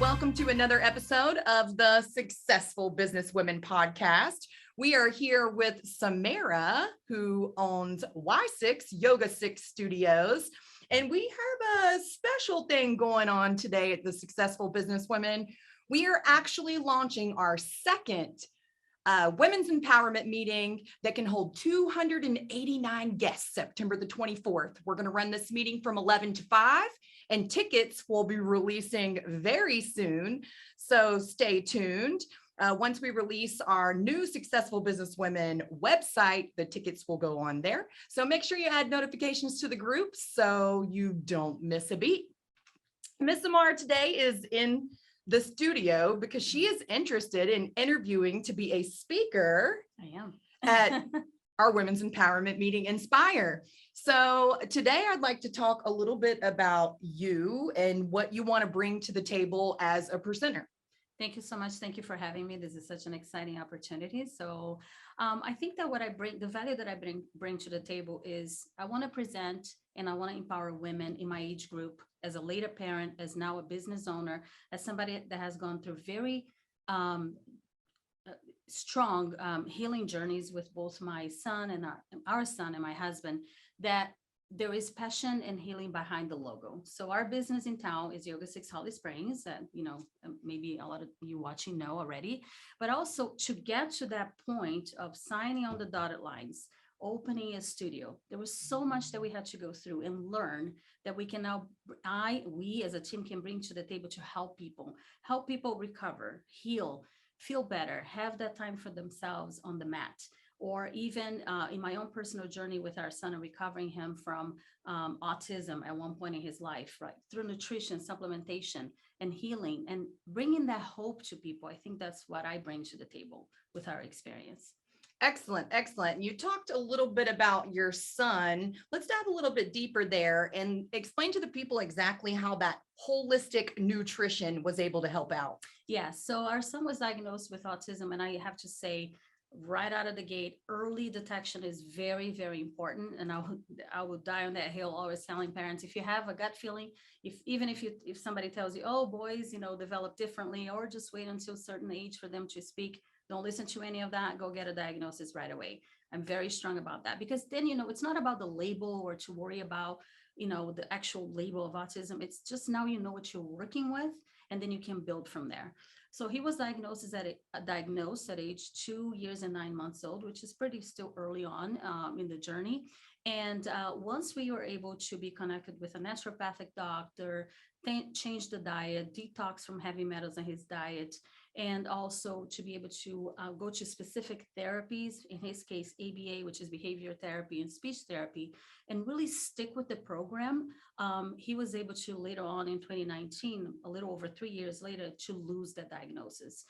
welcome to another episode of the Successful Businesswomen podcast. We are here with Samara, who owns Y6 Yoga 6 Studios. And we have a special thing going on today at the Successful Businesswomen. We are actually launching our second women's empowerment meeting that can hold 289 guests September the 24th. We're going to run this meeting from 11 to 5, and tickets will be releasing very soon. So stay tuned. Once we release our new Successful Businesswomen website, the tickets will go on there. So make sure you add notifications to the group so you don't miss a beat. Miss Samara today is in the studio because she is interested in interviewing to be a speaker. I am. At our women's empowerment meeting, Inspire. So today I'd like to talk a little bit about you and what you want to bring to the table as a presenter. Thank you so much. Thank you for having me. This is such an exciting opportunity. So I think that what I bring, the value that I bring to the table is I want to present and I want to empower women in my age group as a later parent, as now a business owner, as somebody that has gone through very strong healing journeys with both my son and our son and my husband, that there is passion and healing behind the logo. So our business in town is Yoga 6 Holly Springs, that, maybe a lot of you watching know already, but also to get to that point of signing on the dotted lines, opening a studio, there was so much that we had to go through and learn that we can now, we as a team can bring to the table to help people recover, heal, feel better, have that time for themselves on the mat. Or even in my own personal journey with our son and recovering him from autism at one point in his life, right? Through nutrition, supplementation, and healing, and bringing that hope to people. I think that's what I bring to the table with our experience. Excellent, excellent. You talked a little bit about your son. Let's dive a little bit deeper there and explain to the people exactly how that holistic nutrition was able to help out. Yeah, so our son was diagnosed with autism, and I have to say, right out of the gate, early detection is very, very important. And I will die on that hill, always telling parents, if you have a gut feeling, if somebody tells you, oh, boys, develop differently, or just wait until a certain age for them to speak, don't listen to any of that, go get a diagnosis right away. I'm very strong about that, because then, it's not about the label or to worry about, the actual label of autism. It's just now you know what you're working with, and then you can build from there. So he was diagnosed at age 2 years and 9 months old, which is pretty still early on in the journey. And once we were able to be connected with a naturopathic doctor, change the diet, detox from heavy metals in his diet, and also to be able to go to specific therapies, in his case, ABA, which is behavior therapy and speech therapy, and really stick with the program. He was able to later on in 2019, a little over 3 years later, to lose that diagnosis.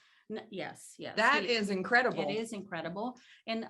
Yes. That is incredible. It is incredible. And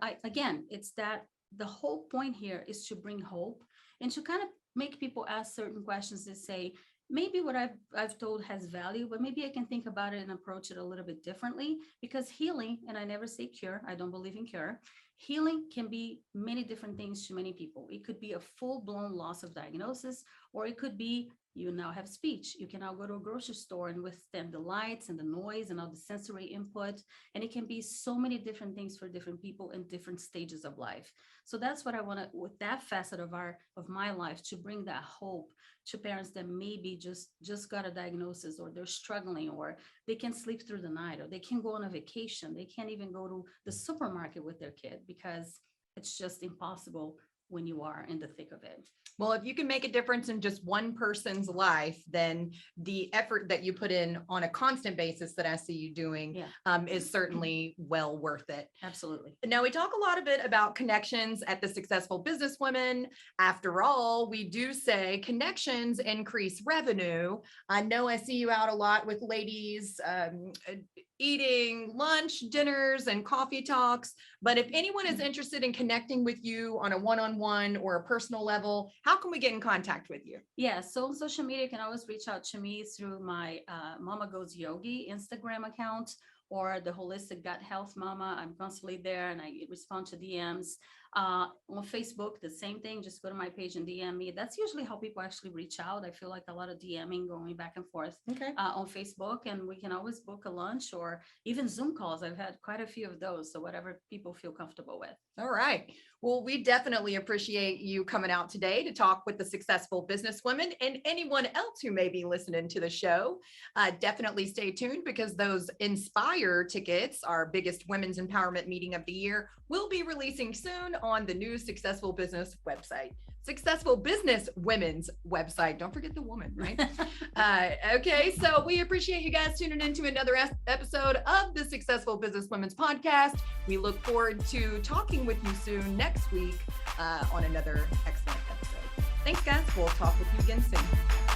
it's that the whole point here is to bring hope and to kind of make people ask certain questions and say, maybe what I've told has value, but maybe I can think about it and approach it a little bit differently, because healing, and I never say cure, I don't believe in cure, healing can be many different things to many people. It could be a full-blown loss of diagnosis, or it could be you now have speech. You can now go to a grocery store and withstand the lights and the noise and all the sensory input. And it can be so many different things for different people in different stages of life. So that's what I want to, with that facet of my life, to bring that hope to parents that maybe just got a diagnosis, or they're struggling, or they can't sleep through the night, or they can't go on a vacation. They can't even go to the supermarket with their kid because it's just impossible when you are in the thick of it. Well, if you can make a difference in just one person's life, then the effort that you put in on a constant basis that I see you doing is certainly well worth it. Absolutely. Now, we talk a lot about connections at the Successful Businesswomen. After all, we do say connections increase revenue. I know I see you out a lot with ladies eating lunch, dinners, and coffee talks. But if anyone is interested in connecting with you on a one-on-one or a personal level, how can we get in contact with you? Yeah, so on social media, you can always reach out to me through my Mama Goes Yogi Instagram account, or the Holistic Gut Health Mama. I'm constantly there and I respond to DMs. On Facebook, the same thing. Just go to my page and DM me. That's usually how people actually reach out. I feel like a lot of DMing going back and forth on Facebook, and we can always book a lunch or even Zoom calls. I've had quite a few of those. So whatever people feel comfortable with. All right. Well, we definitely appreciate you coming out today to talk with the successful businesswomen and anyone else who may be listening to the show. Definitely stay tuned because those Inspire tickets, our biggest women's empowerment meeting of the year, will be releasing soon on the new Successful Business website. Successful Business Women's website. Don't forget the woman, right? Okay, so we appreciate you guys tuning in to another episode of the Successful Business Women's podcast. We look forward to talking with you soon next week on another excellent episode. Thanks, guys. We'll talk with you again soon.